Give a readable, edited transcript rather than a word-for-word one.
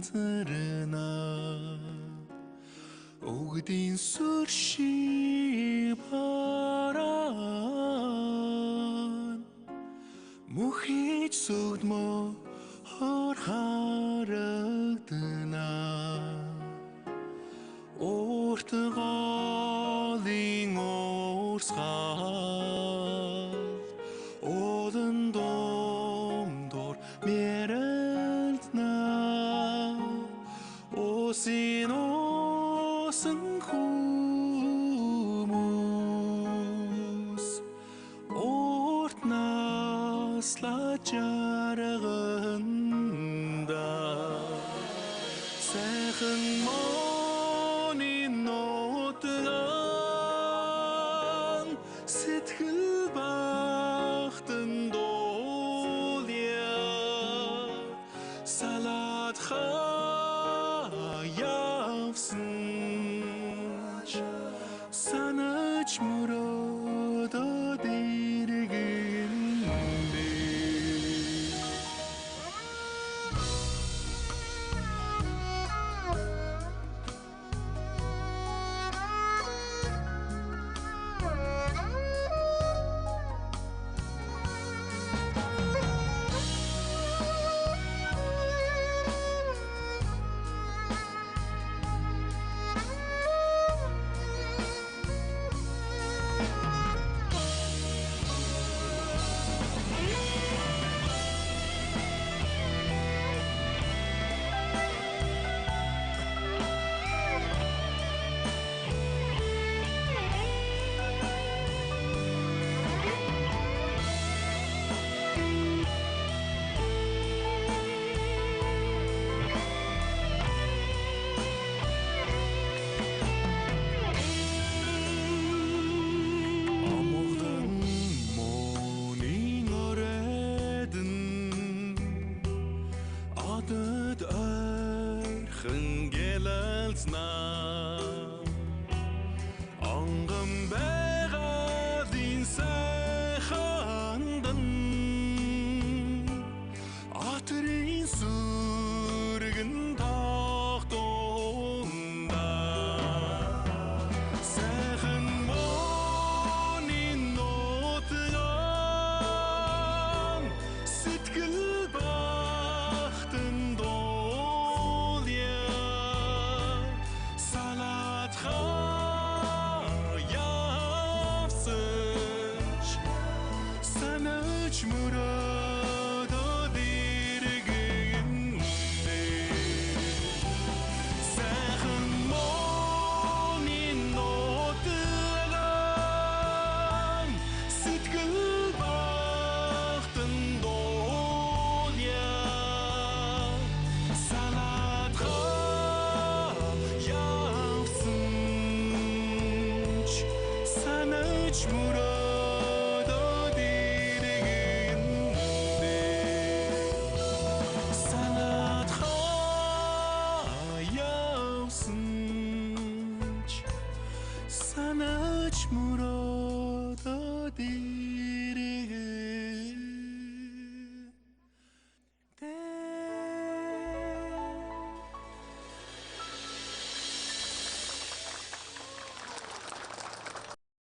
залзарна Өгдийн сүр шиг бараан Мөхийч сүгдмөө хор харагдана Ортголын уурсгал Олон домдор мерэлдна Осын осын хүмүүс Ортнасла жарганда Сайхан монин нотган Сэтгэл бахтан дуулъя Салаатха явсан ч Санаж мөрөөдөд иргэндээ Одод ойрхон гялалзнаа Онгон байгалийн сайхандан Отрын сүргэн тогтоонда Сайхан монин нотган Сэтгэл мөрөөдөд иргэндээ Сайхан монин нотган Сэтгэл бахтан дуулъя Салаатха явсан ч Санаж мөрөөдөд Sana